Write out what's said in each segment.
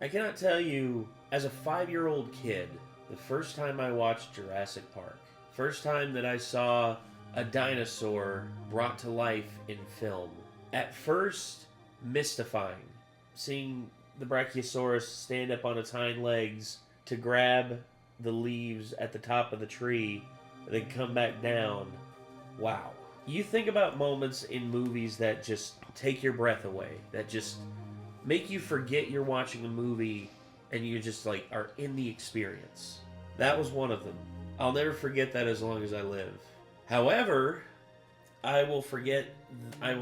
I cannot tell you, as a 5-year-old kid, the first time I watched Jurassic Park, first time that I saw a dinosaur brought to life in film. At first, mystifying. Seeing the Brachiosaurus stand up on its hind legs to grab the leaves at the top of the tree and then come back down. Wow. You think about moments in movies that just take your breath away, that just make you forget you're watching a movie and you just like are in the experience. That was one of them. I'll never forget that as long as I live. However, I will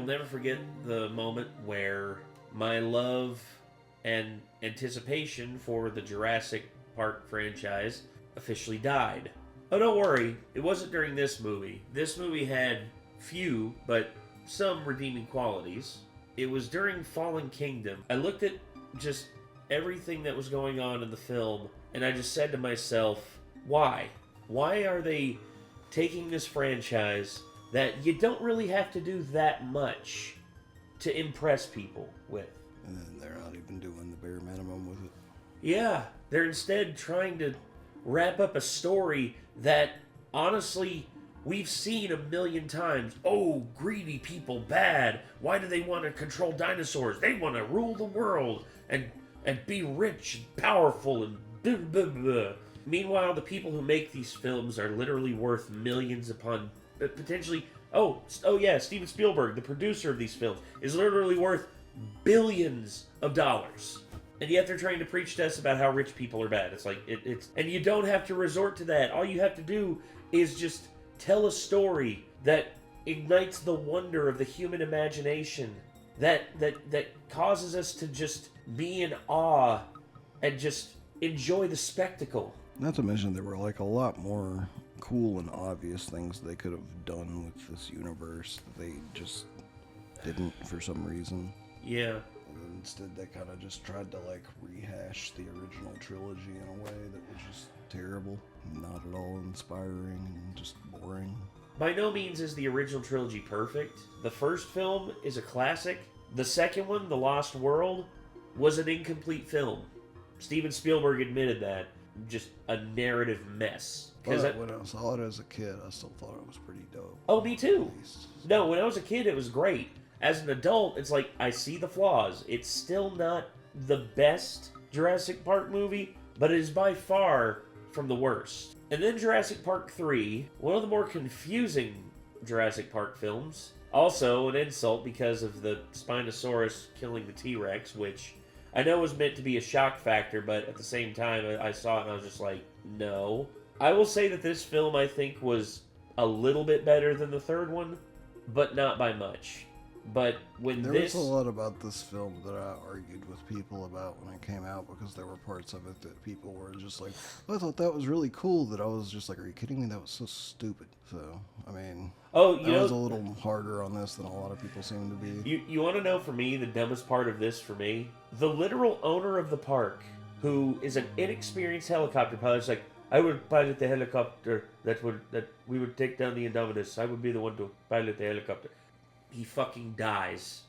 never forget the moment where my love and anticipation for the Jurassic Park franchise officially died. Oh, don't worry, it wasn't during this movie. This movie had few, but some redeeming qualities. It was during Fallen Kingdom. I looked at just everything that was going on in the film, and I just said to myself, why? Why are they taking this franchise that you don't really have to do that much to impress people with? And then they're not even doing the bare minimum with it. Yeah, they're instead trying to wrap up a story that, honestly, we've seen a million times. Oh, greedy people, bad. Why do they want to control dinosaurs? They want to rule the world and be rich and powerful and blah, blah, blah. Meanwhile, the people who make these films are literally worth millions upon potentially... Oh yeah, Steven Spielberg, the producer of these films, is literally worth billions of dollars. And yet they're trying to preach to us about how rich people are bad. It's like, it's... And you don't have to resort to that. All you have to do is just tell a story that ignites the wonder of the human imagination. That causes us to just be in awe and just enjoy the spectacle. Not to mention there were like a lot more cool and obvious things they could have done with this universe that they just didn't for some reason. Yeah. Instead, they kind of just tried to like rehash the original trilogy in a way that was just terrible, not at all inspiring, and just boring. By no means is the original trilogy perfect. The first film is a classic. The second one, The Lost World, was an incomplete film. Steven Spielberg admitted that. Just a narrative mess. But when I saw it as a kid, I still thought it was pretty dope. Oh, me too. No, when I was a kid, it was great. As an adult, it's like, I see the flaws. It's still not the best Jurassic Park movie, but it is by far from the worst. And then Jurassic Park 3, one of the more confusing Jurassic Park films. Also an insult because of the Spinosaurus killing the T-Rex, which I know was meant to be a shock factor, but at the same time, I saw it and I was just like, no. I will say that this film, I think, was a little bit better than the third one, but not by much. But when there was a lot about this film that I argued with people about when it came out, because there were parts of it that people were just like, I thought that was really cool, that I was just like, are you kidding me? That was so stupid. So, I mean, I was a little harder on this than a lot of people seem to be. You want to know, for me, the dumbest part of this for me? The literal owner of the park, who is an inexperienced helicopter pilot, is like, I would pilot the helicopter that we would take down the Indominus. I would be the one to pilot the helicopter. He fucking dies.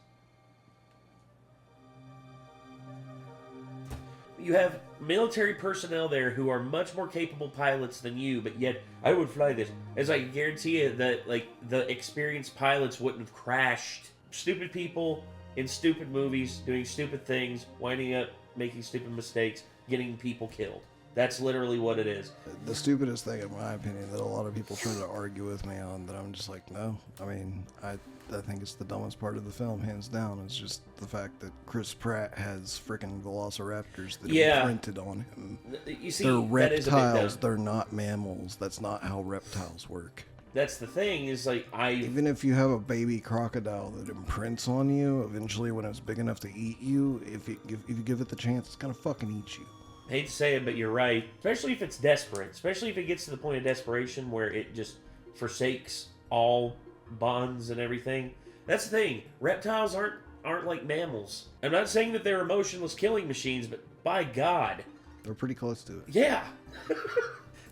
You have military personnel there who are much more capable pilots than you, but yet, I would fly this. As I guarantee you that, like, the experienced pilots wouldn't have crashed. Stupid people in stupid movies, doing stupid things, winding up, making stupid mistakes, getting people killed. That's literally what it is. The stupidest thing, in my opinion, that a lot of people try to argue with me on, that I'm just like, no. I mean, I think it's the dumbest part of the film, hands down. It's just the fact that Chris Pratt has freaking velociraptors that are printed on him. You see, they're reptiles. They're not mammals. That's not how reptiles work. That's the thing, is like, even if you have a baby crocodile that imprints on you, eventually when it's big enough to eat you, if you give it the chance, it's gonna fucking eat you. I hate to say it, but you're right. Especially if it's desperate. Especially if it gets to the point of desperation where it just forsakes all bonds and everything. That's the thing. Reptiles aren't like mammals. I'm not saying that they're emotionless killing machines, but by God. They're pretty close to it. Yeah.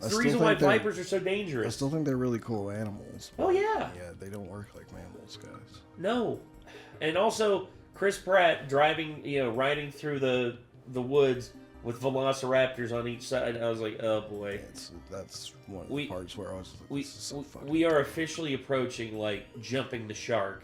That's the reason why vipers are so dangerous. I still think they're really cool animals. Oh, yeah. Yeah, they don't work like mammals, guys. No. And also, Chris Pratt riding through the the woods with velociraptors on each side. I was like, oh boy. That's one of the parts where I was like, this is so fucking we are officially approaching, like, jumping the shark.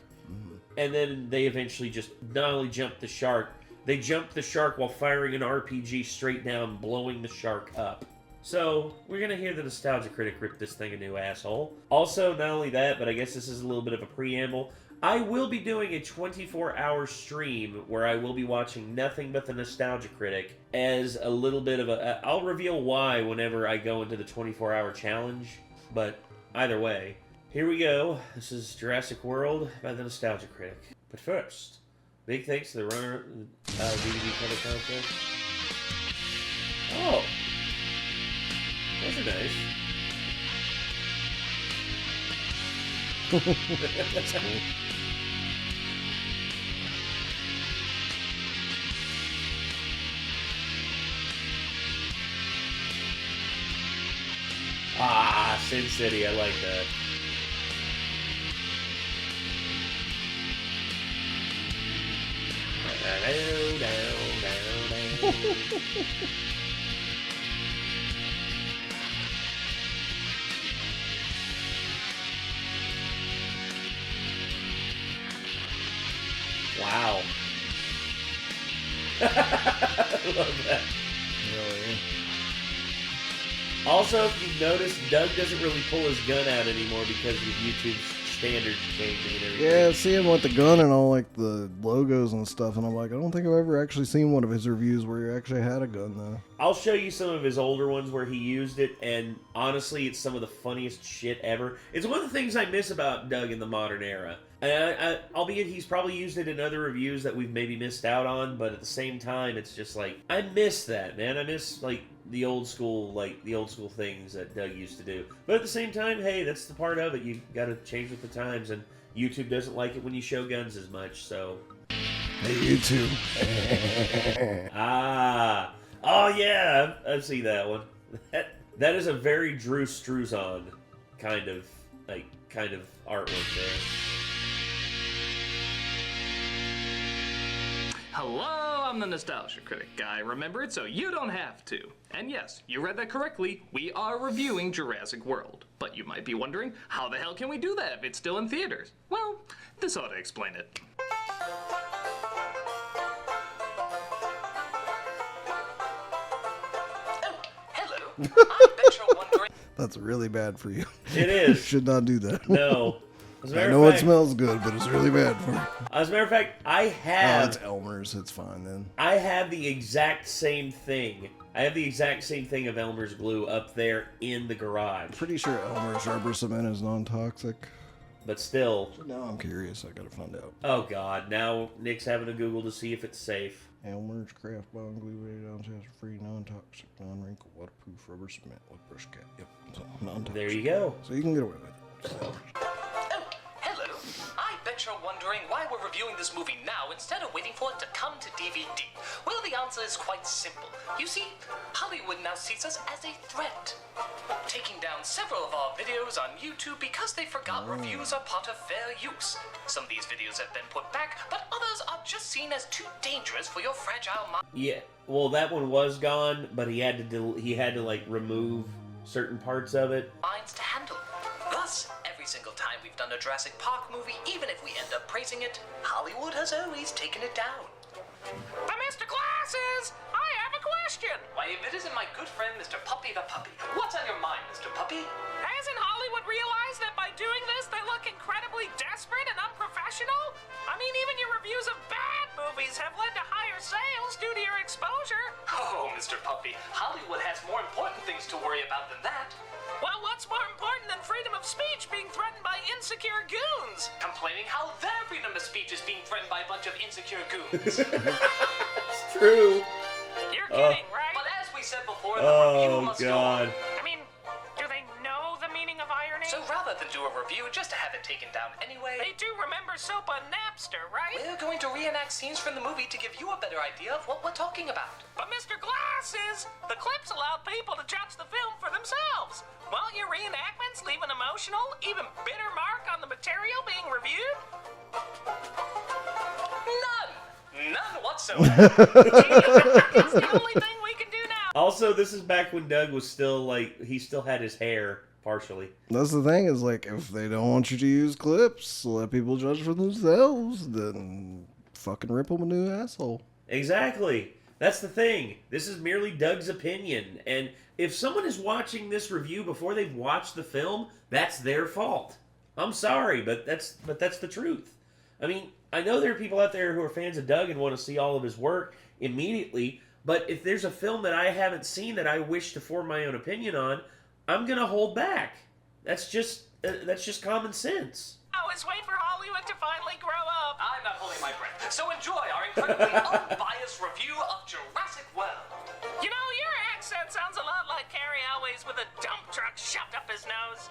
And then they eventually just not only jumped the shark, they jumped the shark while firing an RPG straight down, blowing the shark up. So, we're going to hear the Nostalgia Critic rip this thing a new asshole. Also, not only that, but I guess this is a little bit of a preamble. I will be doing a 24-hour stream where I will be watching nothing but the Nostalgia Critic as a little bit of a... I'll reveal why whenever I go into the 24-hour challenge, but either way. Here we go. This is Jurassic World by the Nostalgia Critic. But first, big thanks to the runner of the DVD cover contest. Oh! Those are nice. That's cool. Ah, Sin City, I like that. Wow. I love that. Really? Also, if you've noticed, Doug doesn't really pull his gun out anymore because of YouTube's standards changing and everything. Yeah, see him with the gun and all, like, the logos and stuff, and I'm like, I don't think I've ever actually seen one of his reviews where he actually had a gun, though. I'll show you some of his older ones where he used it, and honestly, it's some of the funniest shit ever. It's one of the things I miss about Doug in the modern era. And albeit he's probably used it in other reviews that we've maybe missed out on, but at the same time, it's just like, I miss that, man. I miss, like, the old school things that Doug used to do. But at the same time, hey, that's the part of it. You gotta change with the times, and YouTube doesn't like it when you show guns as much, so... Hey, YouTube. Ah. Oh, yeah, I've seen that one. That is a very Drew Struzan kind of artwork there. Hello, I'm the Nostalgia Critic guy. Remember it so you don't have to. And yes, you read that correctly. We are reviewing Jurassic World. But you might be wondering, how the hell can we do that if it's still in theaters? Well, this ought to explain it. Oh, hello. I bet you're wondering. That's really bad for you. It You is. should not do that. No. As a I matter know of it fact, smells good, but it's really bad for you. As a matter of fact, I Oh, have... it's Elmer's. It's fine, then. I have the exact same thing. I have the exact same thing of Elmer's glue up there in the garage. Pretty sure Elmer's rubber cement is non-toxic. But still... So now I'm curious. I gotta find out. Oh, God. Now Nick's having to Google to see if it's safe. Elmer's craft bond glue rated on free, non-toxic, non-wrinkle, waterproof rubber cement with brush cap. Yep, so non-toxic. There you go. So you can get away with it. So. Oh, hello. I bet you're wondering why we're reviewing this movie now instead of waiting for it to come to DVD. Well, the answer is quite simple. You see, Hollywood now sees us as a threat. Taking down several of our videos on YouTube because they forgot reviews are part of fair use. Some of these videos have been put back, but others are just seen as too dangerous for your fragile mind. Yeah, well, that one was gone, but he had to like remove certain parts of it. Minds to handle. Thus, every single time we've done a Jurassic Park movie, even if we end up praising it, Hollywood has always taken it down. Mr. Glasses, I have a question. Why, if it isn't my good friend, Mr. Puppy the Puppy. What's on your mind, Mr. Puppy? Hasn't Hollywood realized that by doing this, they look incredibly desperate and unprofessional? I mean, even your reviews of bad movies have led to higher sales due to your exposure. Oh, Mr. Puppy, Hollywood has more important things to worry about than that. Well, what's more important than freedom of speech being threatened by insecure goons? Complaining how their freedom of speech is being threatened by a bunch of insecure goons. It's true. You're kidding, right? But as we said before, the review must go on. I mean, do they know the meaning of irony? So rather than do a review just to have it taken down anyway... They do remember Soap on Napster, right? We're going to reenact scenes from the movie to give you a better idea of what we're talking about. But Mr. Glasses, the clips allowed people to judge the film for themselves. Won't your reenactments leave an emotional, even bitter mark on the material being reviewed? None! None whatsoever. It's only thing we can do now. Also, this is back when Doug was still, like, he still had his hair, partially. That's the thing, is like, if they don't want you to use clips, let people judge for themselves, then fucking rip them a new asshole. Exactly. That's the thing. This is merely Doug's opinion, and if someone is watching this review before they've watched the film, that's their fault. I'm sorry, but that's the truth. I mean, I know there are people out there who are fans of Doug and want to see all of his work immediately, but if there's a film that I haven't seen that I wish to form my own opinion on, I'm gonna hold back. That's just common sense. I was waiting for Hollywood to finally grow up. I'm not holding my breath. So enjoy our incredibly unbiased review of Jurassic World. You know, your accent sounds a lot like Carrie Elways with a dump truck shoved up his nose.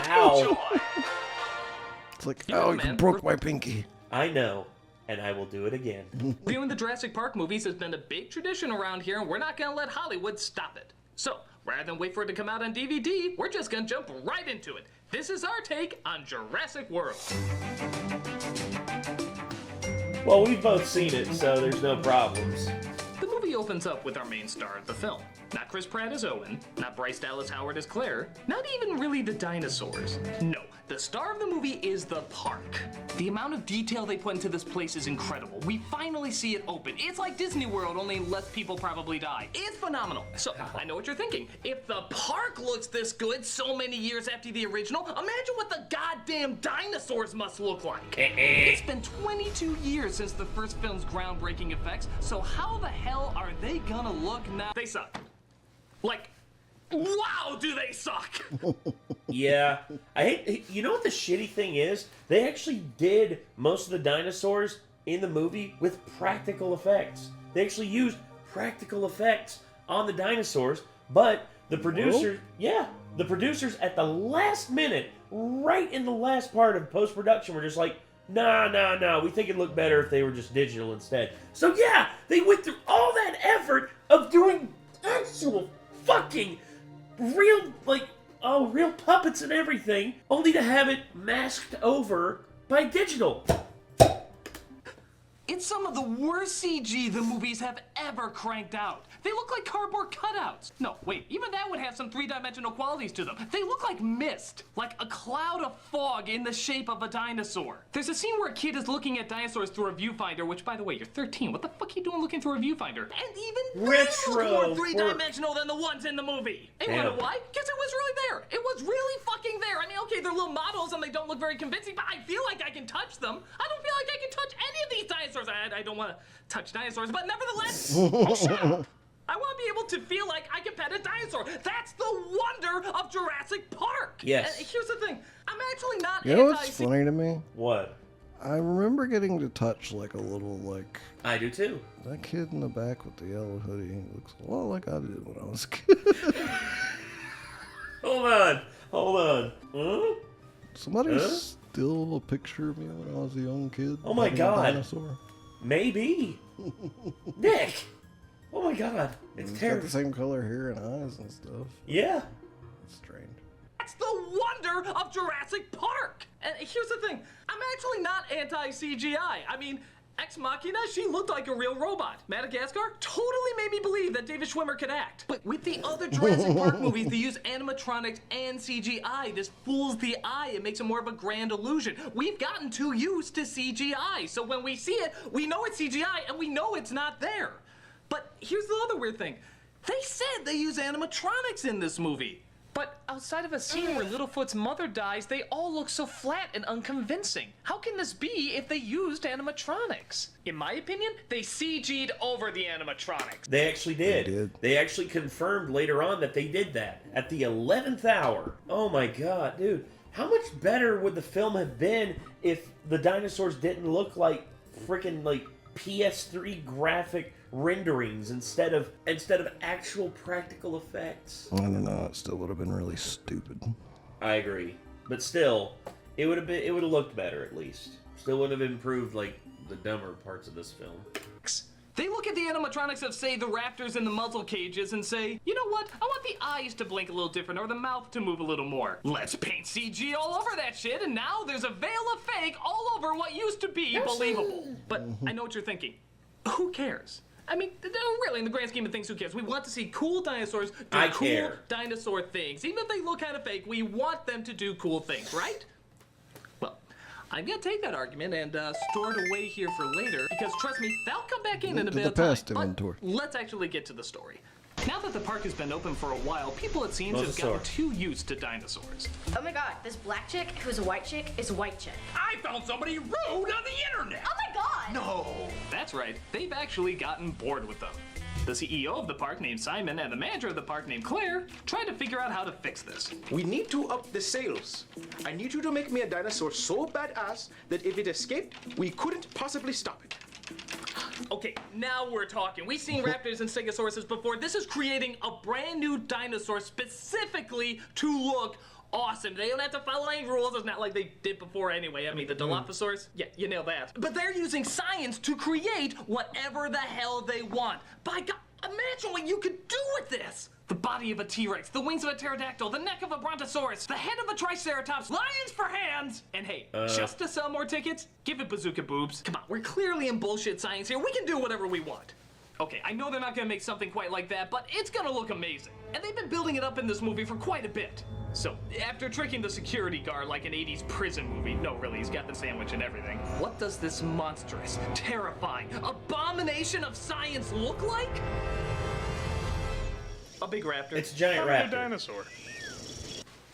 Ow. It's like, You know, oh, you man, broke my pinky. I know, and I will do it again. Viewing the Jurassic Park movies has been a big tradition around here, and we're not gonna let Hollywood stop it. So, rather than wait for it to come out on DVD, we're just gonna jump right into it. This is our take on Jurassic World. Well, we've both seen it, so there's no problems. The movie opens up with our main star of the film. Not Chris Pratt as Owen, not Bryce Dallas Howard as Claire, not even really the dinosaurs. No, the star of the movie is the park. The amount of detail they put into this place is incredible. We finally see it open. It's like Disney World, only less people probably die. It's phenomenal. So, I know what you're thinking. If the park looks this good so many years after the original, imagine what the goddamn dinosaurs must look like. It's been 22 years since the first film's groundbreaking effects, so how the hell are they gonna look now? They suck. Like, wow, do they suck! Yeah, you know what the shitty thing is? They actually did most of the dinosaurs in the movie with practical effects. They actually used practical effects on the dinosaurs, but the producers, the producers at the last minute, right in the last part of post-production, were just like, no, we think it'd look better if they were just digital instead. So yeah, they went through all that effort of doing actual fucking real puppets and everything, only to have it masked over by digital. It's some of the worst CG the movies have ever cranked out. They look like cardboard cutouts. No, wait, even that would have some three-dimensional qualities to them. They look like mist, like a cloud of fog in the shape of a dinosaur. There's a scene where a kid is looking at dinosaurs through a viewfinder, which, by the way, you're 13. What the fuck are you doing looking through a viewfinder? And even they look more three-dimensional than the ones in the movie. And you know why? Because it was really there. It was really fucking there. I mean, okay, they're little models and they don't look very convincing, but I feel like I can touch them. I don't feel like I can touch any of these dinosaurs. I don't want to touch dinosaurs, but nevertheless, shut up. I want to be able to feel like I can pet a dinosaur. That's the wonder of Jurassic Park. Yes. And here's the thing. I'm actually not You know what's funny to me? What? I remember getting to touch like a little, like... I do too. That kid in the back with the yellow hoodie looks a lot like I did when I was a kid. Hold on. Huh? Somebody still a picture of me when I was a young kid. Oh my having a God. dinosaur. Maybe. Nick! Oh my God. It's He's terrible. got the same color hair and eyes and stuff. Yeah. It's strange. That's the wonder of Jurassic Park. And here's the thing. I'm actually not anti-CGI. I mean, Ex Machina, she looked like a real robot. Madagascar totally made me believe that David Schwimmer could act. But with the other Jurassic Park movies, they use animatronics and CGI. This fools the eye. It makes it more of a grand illusion. We've gotten too used to CGI. So when we see it, we know it's CGI and we know it's not there. But here's the other weird thing. They said they use animatronics in this movie. But outside of a scene where Littlefoot's mother dies, they all look so flat and unconvincing. How can this be if they used animatronics? In my opinion, they CG'd over the animatronics. They actually did. They did. They actually confirmed later on that they did that. At the 11th hour. Oh my God, dude. How much better would the film have been if the dinosaurs didn't look like freaking like PS3 graphic renderings instead of actual practical effects? I don't know. It still would have been really stupid. I agree, but still, it would have looked better at least. Still would have improved like the dumber parts of this film. They look at the animatronics of, say, the raptors in the muzzle cages and say, you know what, I want the eyes to blink a little different or the mouth to move a little more. Let's paint CG all over that shit, and now there's a veil of fake all over what used to be believable. But I know what you're thinking. who cares? I mean, really, in the grand scheme of things, who cares? We want to see cool dinosaurs do I cool care. dinosaur things. Even if they look kind of fake, we want them to do cool things, right? Well, I'm gonna take that argument and store it away here for later, because trust me, that'll come back in a bit of time. Inventory. But let's actually get to the story. Now that the park has been open for a while, people, it seems, have Mosasaur. gotten too used to dinosaurs. Oh my god, this black chick who's a white chick is a white chick. I found somebody rude on the internet. Oh my god! No. That's right, they've actually gotten bored with them. The CEO of the park, named Simon, and the manager of the park, named Claire, tried to figure out how to fix this. We need to up the sales. I need you to make me a dinosaur so badass that if it escaped, we couldn't possibly stop it. Okay, now we're talking. We've seen raptors and stegosauruses before. This is creating a brand new dinosaur specifically to look awesome. They don't have to follow any rules. It's not like they did before anyway. I mean, the Dilophosaurus? Yeah, you nailed that. But they're using science to create whatever the hell they want. By God, imagine what you could do with this. The body of a T-Rex, the wings of a pterodactyl, the neck of a brontosaurus, the head of a triceratops, lions for hands! And hey, just to sell more tickets, give it bazooka boobs. Come on, we're clearly in bullshit science here. We can do whatever we want. Okay, I know they're not gonna make something quite like that, but it's gonna look amazing. And they've been building it up in this movie for quite a bit. So, after tricking the security guard like an 80s prison movie, no really, he's got the sandwich and everything, what does this monstrous, terrifying, abomination of science look like? A big raptor. It's a giant raptor. Dinosaur.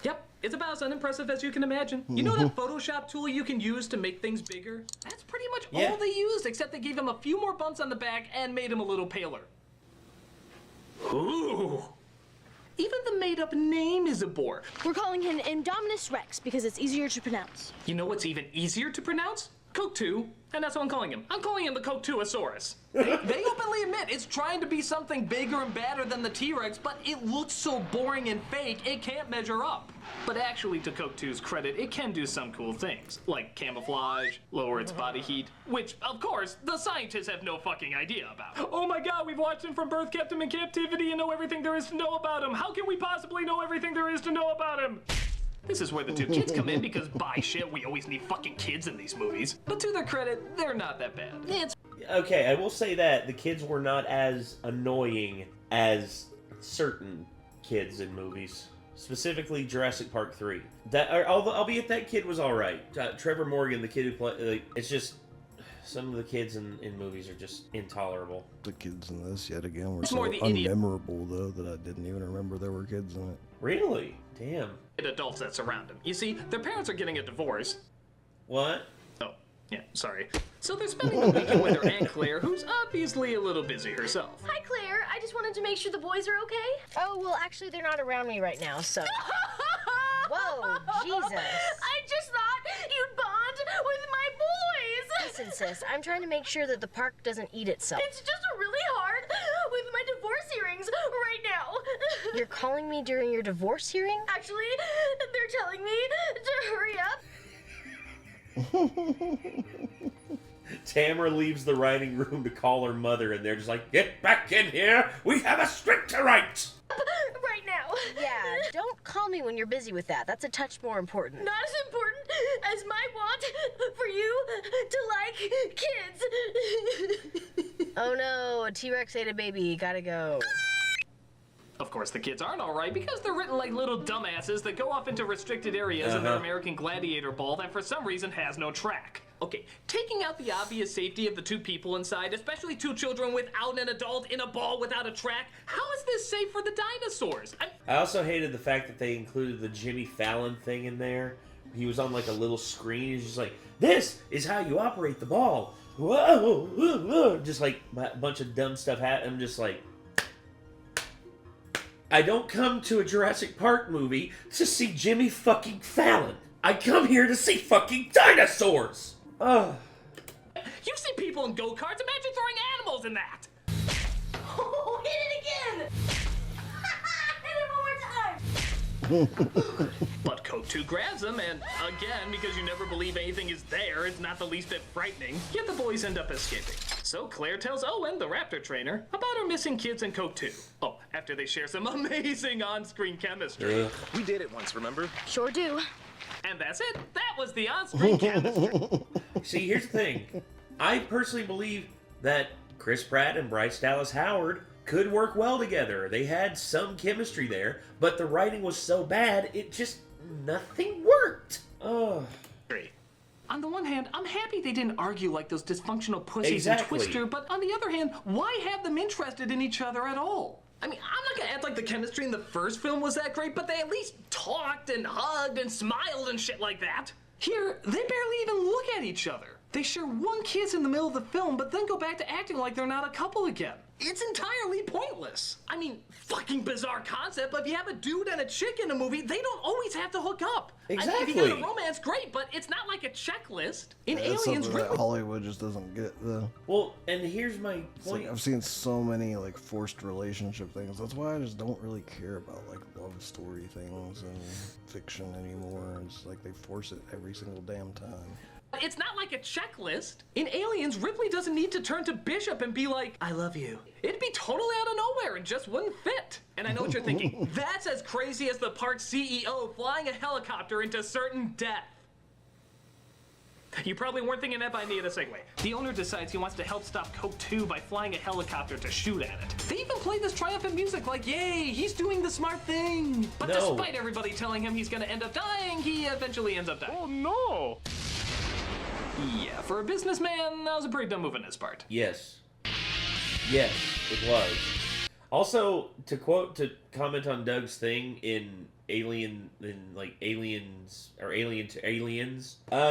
Yep, it's about as unimpressive as you can imagine. You know that Photoshop tool you can use to make things bigger? That's pretty much all they used, except they gave him a few more bumps on the back and made him a little paler. Ooh. Even the made-up name is a bore. We're calling him Indominus Rex because it's easier to pronounce. You know what's even easier to pronounce? Coke-2, and that's what I'm calling him. I'm calling him the Coke-2-osaurus. They openly admit it's trying to be something bigger and badder than the T-Rex, but it looks so boring and fake, it can't measure up. But actually, to Coke-2's credit, it can do some cool things, like camouflage, lower its body heat, which, of course, the scientists have no fucking idea about. Oh my god, we've watched him from birth, kept him in captivity, and know everything there is to know about him. How can we possibly know everything there is to know about him? This is where the two kids come in because, by shit, we always need fucking kids in these movies. But to their credit, they're not that bad. It's Okay, I will say that the kids were not as annoying as certain kids in movies. Specifically, Jurassic Park 3. Albeit that kid was alright. Trevor Morgan, the kid who played... it's just... Some of the kids in movies are just intolerable. The kids in this, yet again, were It's so more the idiot. unmemorable, though, that I didn't even remember there were kids in it. Really? Damn. adults that surround him. You see, their parents are getting a divorce. What? Oh, yeah, sorry. So they're spending the weekend with their Aunt Claire, who's obviously a little busy herself. Hi, Claire. I just wanted to make sure the boys are okay. Oh, well, actually, they're not around me right now, so... Whoa, Jesus. I just thought you'd bond with my boys. Listen, sis, I'm trying to make sure that the park doesn't eat itself. It's just really hard with my divorce hearings right now. You're calling me during your divorce hearing? Actually, they're telling me to hurry up. Tamara leaves the writing room to call her mother, and they're just like, "Get back in here! We have a script to write!" Right now. Yeah, don't call me when you're busy with that. That's a touch more important. Not as important as my want for you to like kids. Oh no, a T-Rex ate a baby. Gotta go. Of course, the kids aren't alright because they're written like little dumbasses that go off into restricted areas in their American Gladiator ball that for some reason has no track. Okay, taking out the obvious safety of the two people inside, especially two children without an adult in a ball without a track, how is this safe for the dinosaurs? I also hated the fact that they included the Jimmy Fallon thing in there. He was on like a little screen. He's just like, "This is how you operate the ball." Whoa, whoa, whoa. Just like a bunch of dumb stuff happened. I'm just like, I don't come to a Jurassic Park movie to see Jimmy fucking Fallon. I come here to see fucking dinosaurs. Ugh. You see people in go-karts, imagine throwing animals in that! Oh, hit it again! Hit it one more time! But Coke 2 grabs him, and again, because you never believe anything is there, it's not the least bit frightening, yet the boys end up escaping. So Claire tells Owen, the raptor trainer, about her missing kids in Coke 2. Oh, after they share some amazing on-screen chemistry. We did it once, remember? Sure do. And that's it. That was the on-screen chemistry. See, here's the thing. I personally believe that Chris Pratt and Bryce Dallas Howard could work well together. They had some chemistry there, but the writing was so bad, nothing worked. Oh. On the one hand, I'm happy they didn't argue like those dysfunctional pussies Exactly. in Twister, but on the other hand, why have them interested in each other at all? I mean, I'm not gonna act like the chemistry in the first film was that great, but they at least talked and hugged and smiled and shit like that. Here, they barely even look at each other. They share one kiss in the middle of the film, but then go back to acting like they're not a couple again. It's entirely pointless. I mean, fucking bizarre concept, but if you have a dude and a chick in a movie, they don't always have to hook up. Exactly. If you got a romance, great, but it's not like a checklist. In That's Aliens, something that Hollywood just doesn't get, though. Well, and here's my It's like, point. I've seen so many like forced relationship things. That's why I just don't really care about like love story things and fiction anymore. It's like they force it every single damn time. It's not like a checklist. In Aliens, Ripley doesn't need to turn to Bishop and be like, I love you. It'd be totally out of nowhere and just wouldn't fit. And I know what you're thinking. That's as crazy as the park CEO flying a helicopter into certain death. You probably weren't thinking that by any of the segue. The owner decides he wants to help stop Coke 2 by flying a helicopter to shoot at it. They even play this triumphant music like, yay, he's doing the smart thing. But No. despite everybody telling him he's gonna end up dying, he eventually ends up dying. Oh no! Yeah, for a businessman, that was a pretty dumb move on his part. Yes. Yes, it was. Also, to comment on Doug's thing in Alien to Aliens,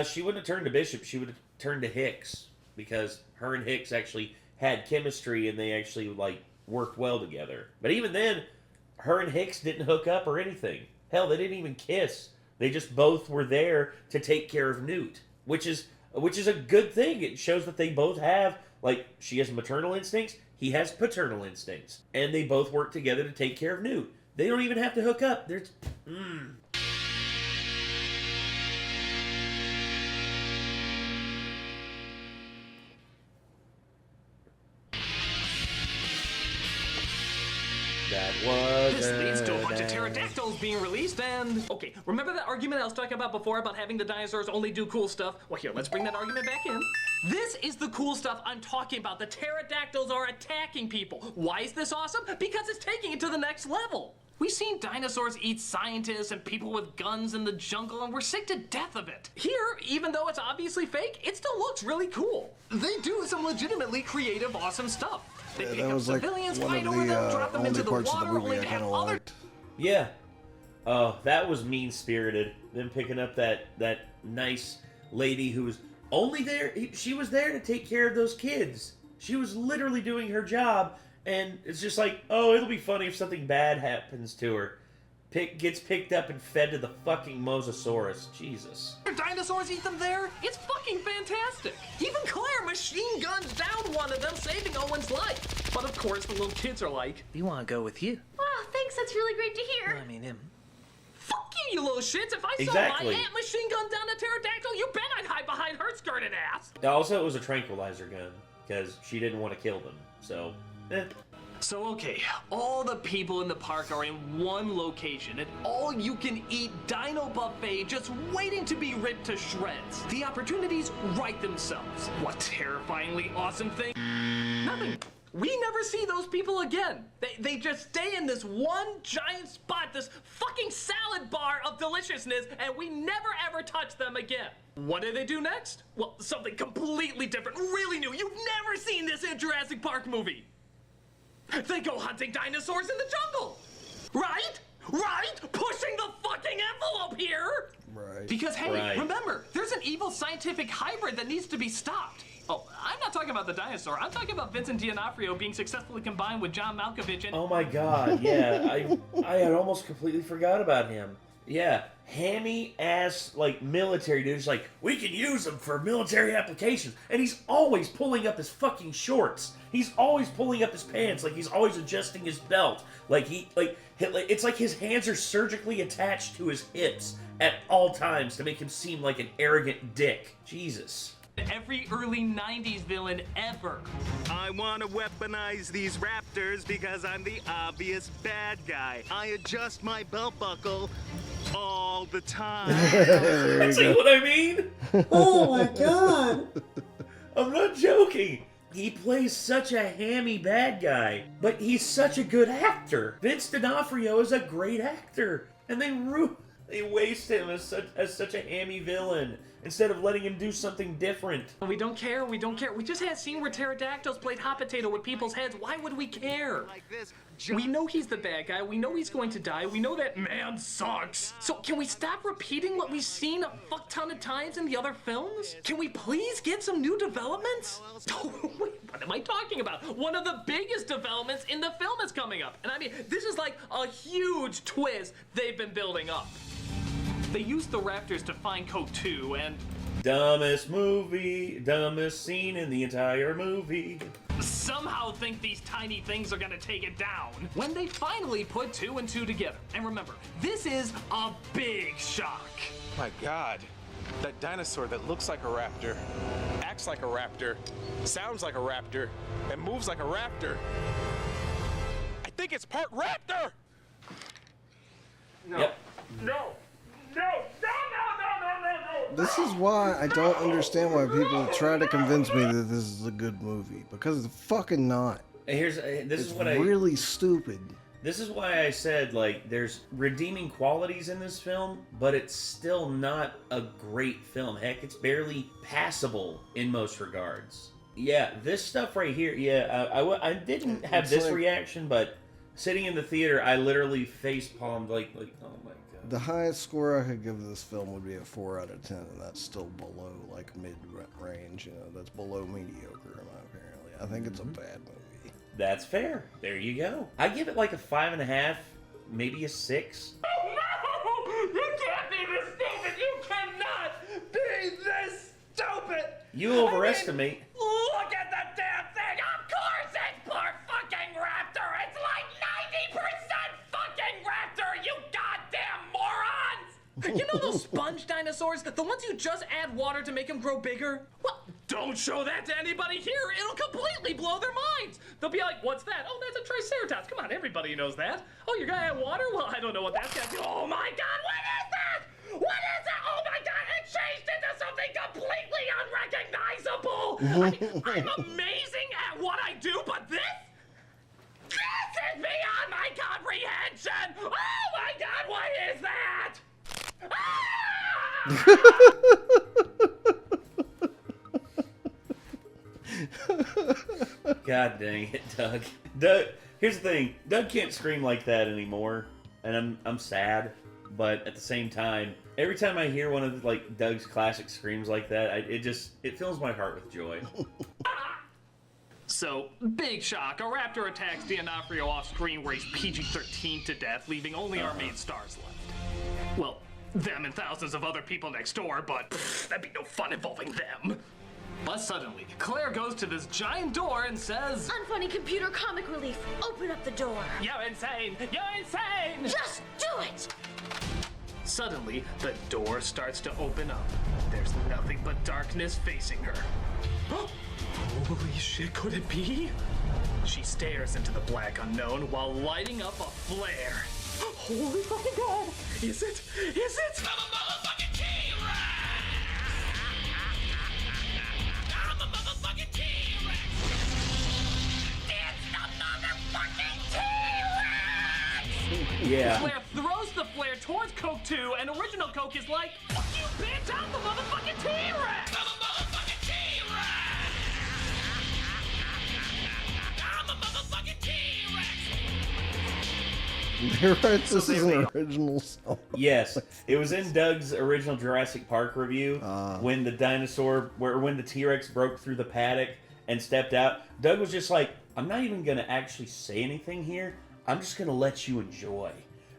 she wouldn't have turned to Bishop, she would have turned to Hicks, because her and Hicks actually had chemistry and they actually, like, worked well together. But even then, her and Hicks didn't hook up or anything. Hell, they didn't even kiss. They just both were there to take care of Newt, which is a good thing. It shows that they both have, like, she has maternal instincts, he has paternal instincts, and they both work together to take care of Newt. They don't even have to hook up. That was This leads to a bunch of pterodactyls being released and... Okay, remember that argument I was talking about before about having the dinosaurs only do cool stuff? Well, here, let's bring that argument back in. This is the cool stuff I'm talking about. The pterodactyls are attacking people. Why is this awesome? Because it's taking it to the next level. We've seen dinosaurs eat scientists and people with guns in the jungle, and we're sick to death of it. Here, even though it's obviously fake, it still looks really cool. They do some legitimately creative, awesome stuff. They pick That up was like civilians, one fight of over them, the drop them only into the parts of the water, movie only I to have kind of other... liked. Yeah. Oh, that was mean-spirited. Them picking up that nice lady who was only there... She was there to take care of those kids. She was literally doing her job, and it's just like, oh, it'll be funny if something bad happens to her. Gets picked up and fed to the fucking Mosasaurus. Jesus. Dinosaurs eat them there? It's fucking fantastic. Even Claire machine guns down one of them, saving Owen's life. But of course, the little kids are like, We want to go with you. Wow, thanks. That's really great to hear. I mean, him. fuck you, you little shits. If I Exactly. saw my aunt machine gun down a pterodactyl, you bet I'd hide behind her skirted ass. Also, it was a tranquilizer gun, because she didn't want to kill them. So, So, okay, all the people in the park are in one location, an all-you-can-eat dino buffet just waiting to be ripped to shreds. The opportunities write themselves. What terrifyingly awesome thing? Nothing. We never see those people again. They just stay in this one giant spot, this fucking salad bar of deliciousness, and we never ever touch them again. What do they do next? Well, something completely different, really new. You've never seen this in a Jurassic Park movie. They go hunting dinosaurs in the jungle. Right? Right? Pushing the fucking envelope here. Right. Because, hey, Right. remember, there's an evil scientific hybrid that needs to be stopped. Oh, I'm not talking about the dinosaur. I'm talking about Vincent D'Onofrio being successfully combined with John Malkovich and... oh my god, yeah, I had almost completely forgot about him. Yeah, hammy-ass, like, military dudes, like, we can use them for military applications. And he's always pulling up his fucking shorts. He's always pulling up his pants, like he's always adjusting his belt. Like, it's like his hands are surgically attached to his hips at all times to make him seem like an arrogant dick. Jesus. Every early 90s villain ever. I want to weaponize these raptors because I'm the obvious bad guy. I adjust my belt buckle all the time. See what I mean? Oh my god. I'm not joking. He plays such a hammy bad guy, but he's such a good actor. Vince D'Onofrio is a great actor, and they waste him as such a hammy villain instead of letting him do something different. We don't care. We just had a scene where pterodactyls played hot potato with people's heads. Why would we care? Like this. We know he's the bad guy. We know he's going to die. We know that man sucks. So can we stop repeating what we've seen a fuck ton of times in the other films? Can we please get some new developments? Oh, wait, what am I talking about? One of the biggest developments in the film is coming up. And I mean, this is like a huge twist they've been building up. They used the raptors to find Code 2 and... Dumbest scene in the entire movie. Somehow think these tiny things are gonna take it down when they finally put 2 and 2 together. And remember, this is a big shock. My God, that dinosaur that looks like a raptor, acts like a raptor, sounds like a raptor, and moves like a raptor. I think it's part raptor! No. Yep. No. This is why I don't understand why people try to convince me that this is a good movie, because it's fucking not. This it's is what really stupid. This is why I said, like, there's redeeming qualities in this film, but it's still not a great film. Heck, it's barely passable in most regards. Yeah, this stuff right here, yeah, I didn't have this reaction, but sitting in the theater, I literally face-palmed, like, oh my God. The highest score I could give this film would be a 4 out of 10, and that's still below, like, mid-range, you know, that's below mediocre, apparently. I think it's a bad movie. That's fair. There you go. I give it like a 5.5, maybe a 6. Oh no! You can't be this stupid! You cannot be this stupid! You overestimate. I mean, look at the damn thing! Of course it's part fucking raptor! It's like 90% fucking raptor, you goddamn morons! You know those sponge dinosaurs? The ones you just add water to make them grow bigger? Well, don't show that to anybody here. It'll completely blow their minds. They'll be like, what's that? Oh, that's a triceratops. Come on, everybody knows that. Oh, you're gonna add water? Well, I don't know what that's gonna do. Oh my God, what is that? What is that? Oh my God, it changed into something completely unrecognizable. I'm amazing at what I do, but this is beyond my comprehension. Oh my God, what is that? God dang it, Doug. Doug, here's the thing. Doug can't scream like that anymore, and I'm sad. But at the same time, every time I hear one of like Doug's classic screams like that, it fills my heart with joy. So, big shock. A raptor attacks D'Onofrio off screen where he's PG-13 to death, leaving only our main stars left. Well, them and thousands of other people next door, but that'd be no fun involving them. But suddenly, Claire goes to this giant door and says, Unfunny computer comic relief, open up the door. You're insane! You're insane! Just do it! Suddenly, the door starts to open up. There's nothing but darkness facing her. Holy shit, could it be? She stares into the black unknown while lighting up a flare. Holy fucking God! Is it? Is it? I'm a motherfucking T-Rex! I'm a motherfucking T-Rex! It's the motherfucking T-Rex! Yeah. Claire throws the flare towards Coke 2, and original Coke is like, fuck you, bitch! I'm the motherfucking T-Rex! I'm a motherfucking T-Rex! I'm a motherfucking T-Rex! You're right, this is an original song. Yes, it was in Doug's original Jurassic Park review when the when the T-Rex broke through the paddock and stepped out. Doug was just like, I'm not even going to actually say anything here. I'm just going to let you enjoy.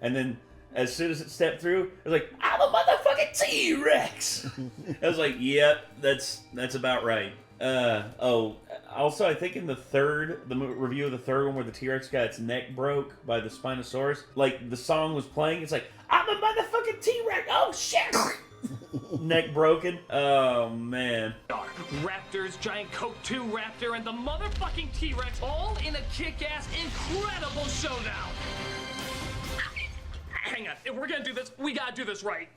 And then as soon as it stepped through, it was like, I'm a motherfucking T-Rex! I was like, yep, that's about right. Also, I think in the review of the third one where the T-Rex got its neck broke by the Spinosaurus, like, the song was playing, it's like, I'm a motherfucking T-Rex! Oh, shit! Neck broken. Oh, man. Raptors, giant Coke 2 raptor, and the motherfucking T-Rex all in a kick-ass, incredible showdown! Hang on, if we're gonna do this, we gotta do this right.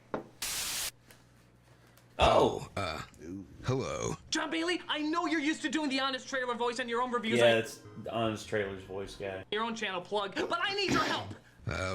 Hello. John Bailey, I know you're used to doing the Honest Trailer voice and your own reviews. Yeah, it's the Honest Trailer's voice guy. Your own channel plug, but I need your help.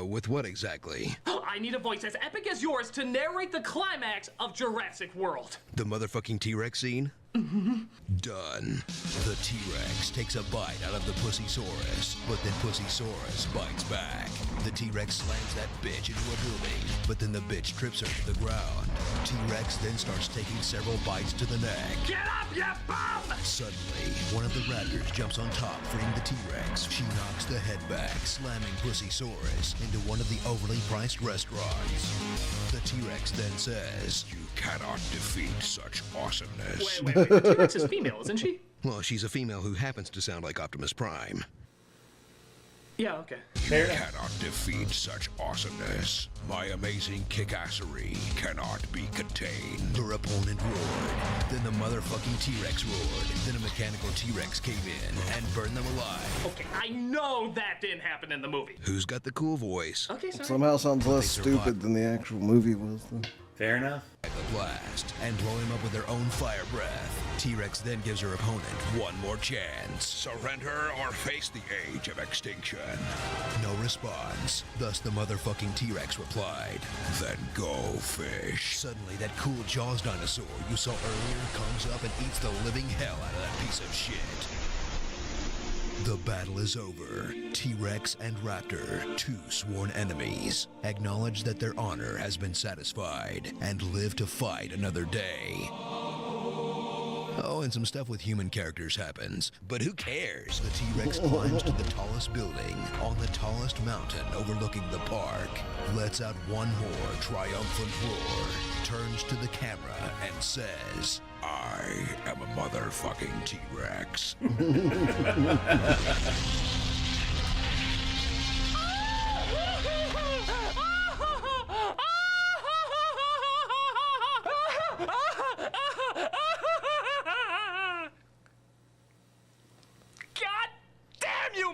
With what exactly? I need a voice as epic as yours to narrate the climax of Jurassic World. The motherfucking T-Rex scene? Done. The T-Rex takes a bite out of the Pussysaurus, but then Pussysaurus bites back. The T-Rex slams that bitch into a building, but then the bitch trips her to the ground. T-Rex then starts taking several bites to the neck. Get up, you bum! Suddenly, one of the raptors jumps on top, freeing the T-Rex. She knocks the head back, slamming Pussysaurus into one of the overly priced restaurants. The T-Rex then says, You cannot defeat such awesomeness. Wait. The T-Rex is female, isn't she? well, she's a female who happens to sound like Optimus Prime. Yeah, okay. You cannot defeat such awesomeness. My amazing kickassery cannot be contained. Her opponent roared. Then the motherfucking T-Rex roared. Then a mechanical T-Rex came in and burned them alive. Okay, I know that didn't happen in the movie. Who's got the cool voice? Okay, sorry. Somehow sounds less They survived. stupid than the actual movie was, though. Fair enough. The blast and blow him up with their own fire breath. T-Rex then gives her opponent one more chance. Surrender or face the age of extinction. No response. Thus the motherfucking T-Rex replied, Then go, fish. Suddenly that cool Jaws dinosaur you saw earlier comes up and eats the living hell out of that piece of shit. The battle is over. T-Rex and Raptor, two sworn enemies, acknowledge that their honor has been satisfied and live to fight another day. Oh, and some stuff with human characters happens, but who cares? The T-Rex climbs to the tallest building on the tallest mountain overlooking the park, lets out one more triumphant roar, turns to the camera and says, I am a motherfucking T-Rex.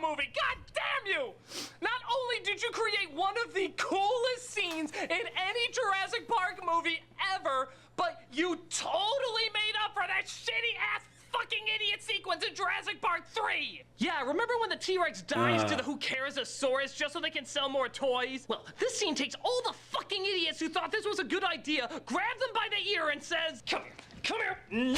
Movie. God damn you! Not only did you create one of the coolest scenes in any Jurassic Park movie ever, but you totally made up for that shitty-ass fucking idiot sequence in Jurassic Park 3! Yeah, remember when the T-Rex dies to the Who Cares-osaurus just so they can sell more toys? Well, this scene takes all the fucking idiots who thought this was a good idea, grabs them by the ear and says, Come here, no!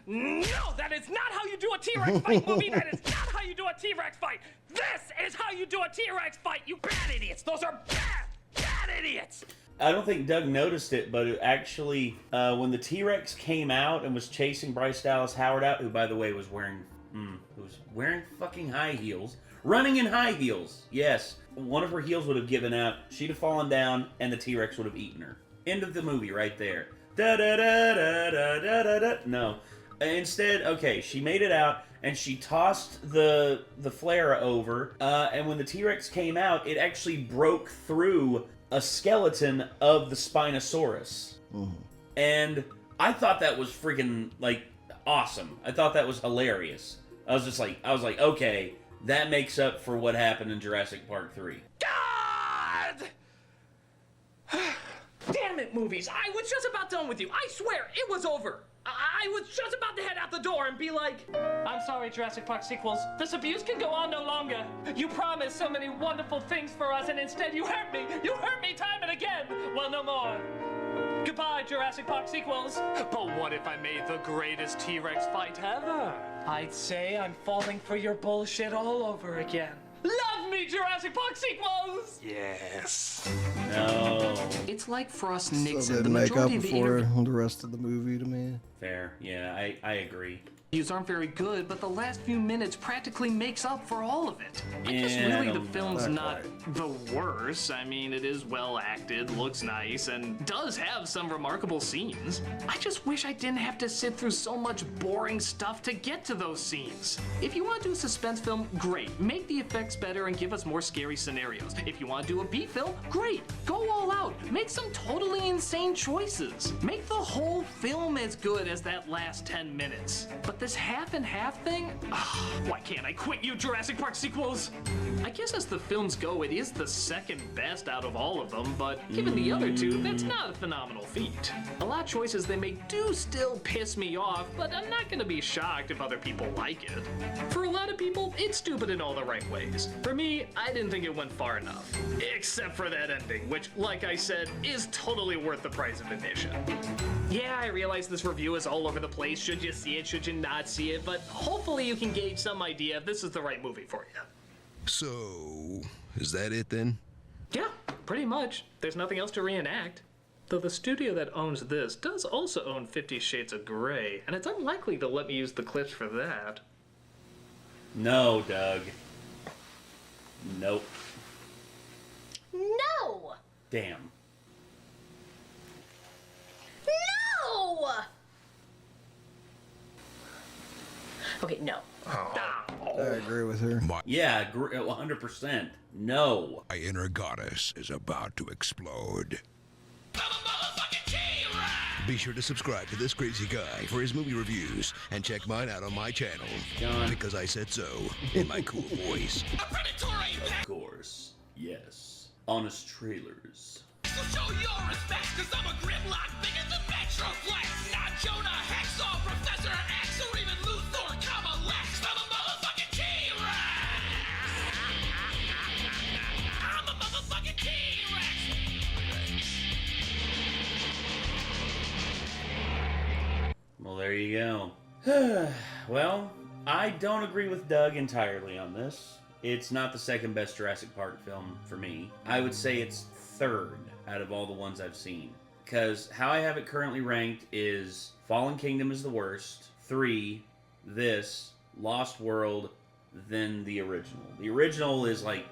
No, that is not how you do a T-Rex fight, movie. That is not how you do a T-Rex fight. This is how you do a T-Rex fight, you bad idiots. Those are bad idiots. I don't think Doug noticed it, but it actually, when the T-Rex came out and was chasing Bryce Dallas Howard out, who, by the way, was wearing fucking high heels, running in high heels. Yes, one of her heels would have given out. She'd have fallen down, and the T-Rex would have eaten her. End of the movie right there. Da da da da da da da da. No. Instead, okay, she made it out, and she tossed the flare over, and when the T-Rex came out, it actually broke through a skeleton of the Spinosaurus. Mm-hmm. And I thought that was freaking, like, awesome. I thought that was hilarious. I was like, okay, that makes up for what happened in Jurassic Park 3. God! Damn it, movies. I was just about done with you. I swear, it was over. I was just about to head out the door and be like, I'm sorry, Jurassic Park sequels. This abuse can go on no longer. You promised so many wonderful things for us, and instead you hurt me. You hurt me time and again. Well, no more. Goodbye, Jurassic Park sequels. But what if I made the greatest T-Rex fight ever? I'd say I'm falling for your bullshit all over again. Love me, Jurassic Park sequels! Yes. No. It's like Frost So Nixon. they The make up majority of the for the rest of the movie to me. Fair. Yeah, I agree. interviews aren't very good, but the last few minutes practically makes up for all of it. I guess Yeah, really I the don't film's know. not the worst. I mean, it is well acted, looks nice, and does have some remarkable scenes. I just wish I didn't have to sit through so much boring stuff to get to those scenes. If you want to do a suspense film, great. Make the effects better and give us more scary scenarios. If you want to do a B film, great. Go all out. Make some totally insane choices. Make the whole film as good as that last 10 minutes. But this half and half thing? Why can't I quit you Jurassic Park sequels? I guess as the films go, it is the second best out of all of them, but given the other two, that's not a phenomenal feat. A lot of choices they make do still piss me off, but I'm not gonna be shocked if other people like it. For a lot of people, it's stupid in all the right ways. For me, I didn't think it went far enough. Except for that ending, which, like I said, is totally worth the price of admission. Yeah, I realize this review is all over the place. Should you see it, should you not see it? But hopefully you can gauge some idea if this is the right movie for you. So, is that it then? Yeah, pretty much. There's nothing else to reenact. Though the studio that owns this does also own 50 Shades of Grey, and it's unlikely they'll let me use the clips for that. No, Doug. Nope. No! Damn. No! Okay, no. I agree with her. Yeah, 100%. No. My inner goddess is about to explode. Be sure to subscribe to this crazy guy for his movie reviews and check mine out on my channel. John. Because I said so in my cool voice. Of course. Yes. Honest trailers. So show your respect, cause I'm a grimlock bigger than Metroflex. Not Jonah Hex or Professor X or even Luthor, Coma Lex. I'm a motherfucking T-Rex. I'm a motherfucking T-Rex. Well, there you go. Well, I don't agree with Doug entirely on this. It's not the second best Jurassic Park film for me. I would say it's third out of all the ones I've seen. Because how I have it currently ranked is Fallen Kingdom is the worst, 3, this, Lost World, then the original. The original is like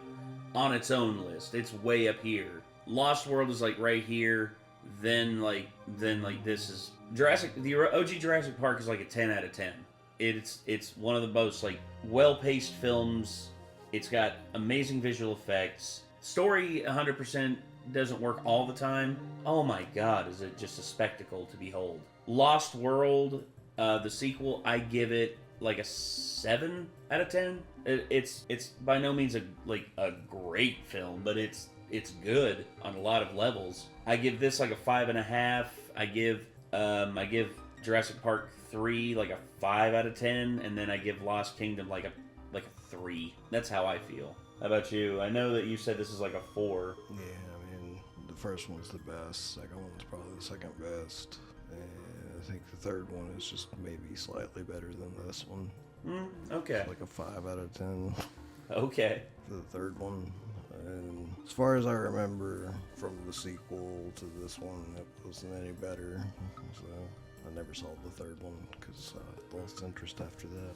on its own list. It's way up here. Lost World is like right here. Then this is the OG Jurassic Park is like a 10 out of 10. It's one of the most like well-paced films. It's got amazing visual effects. Story 100% doesn't work all the time. Oh my god, is it just a spectacle to behold. Lost World, the sequel, I give it like a 7 out of 10. It's by no means a great film, but it's good on a lot of levels. I give this like a 5.5. I give Jurassic Park 3 like a 5 out of 10, and then I give Lost Kingdom like a 3. That's how I feel. How about you? I know that you said this is like a 4. Yeah, I mean, the first one's the best. Second one's probably the second best. And I think the third one is just maybe slightly better than this one. Okay. It's like a 5 out of 10. Okay. For the third one. And as far as I remember from the sequel to this one, it wasn't any better. So I never saw the third one because I lost interest after that.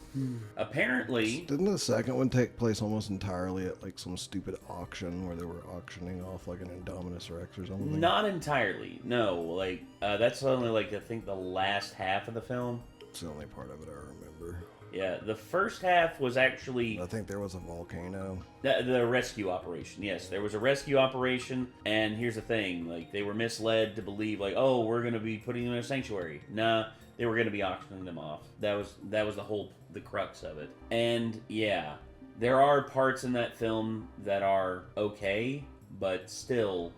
Apparently... Didn't the second one take place almost entirely at like some stupid auction where they were auctioning off like an Indominus Rex or something? Not entirely, no. Like, that's only like, I think the last half of the film. It's the only part of it I remember. Yeah, the first half was actually... I think there was a volcano. The rescue operation, yes. There was a rescue operation, and here's the thing. Like, they were misled to believe, like, oh, we're going to be putting them in a sanctuary. Nah, they were going to be auctioning them off. That was the crux of it. And, yeah, there are parts in that film that are okay, but still,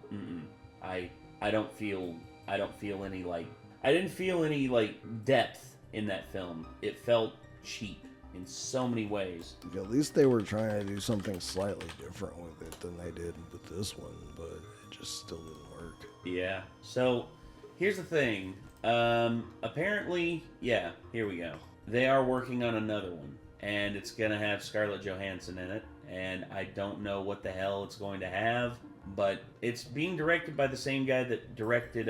I don't feel any, like... I didn't feel any, like, depth in that film. It felt cheap in so many ways. At least they were trying to do something slightly different with it than they did with this one, but it just still didn't work. Yeah. So, here's the thing. Apparently, yeah, here we go. They are working on another one, and it's gonna have Scarlett Johansson in it, and I don't know what the hell it's going to have, but it's being directed by the same guy that directed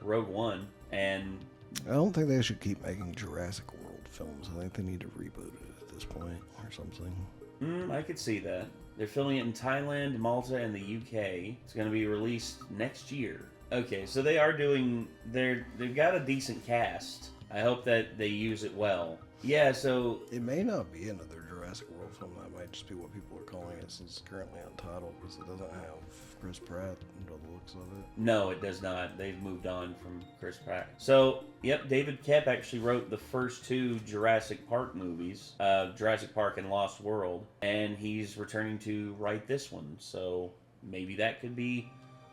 Rogue One, and... I don't think they should keep making Jurassic World films. I think they need to reboot it at this point or something. I could see that. They're filming it in Thailand, Malta, and the UK. It's going to be released next year. Okay, so they are doing... They've got a decent cast. I hope that they use it well. Yeah, so... It may not be another Jurassic World film. That might just be what people are calling it since it's currently untitled, because it doesn't have Chris Pratt by the looks of it. No, it does not. They've moved on from Chris Pratt. So, yep, David Koepp actually wrote the first 2 Jurassic Park movies, Jurassic Park and Lost World, and he's returning to write this one. So maybe that could be...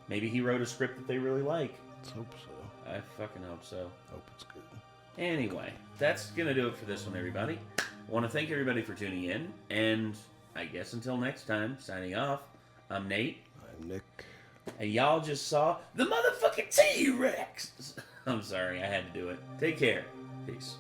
Maybe he wrote a script that they really like. Let's hope so. I fucking hope so. Hope it's good. Anyway, that's going to do it for this one, everybody. I want to thank everybody for tuning in, and I guess until next time, signing off, I'm Nate. I'm Nick. And y'all just saw the motherfucking T-Rex! I'm sorry, I had to do it. Take care. Peace.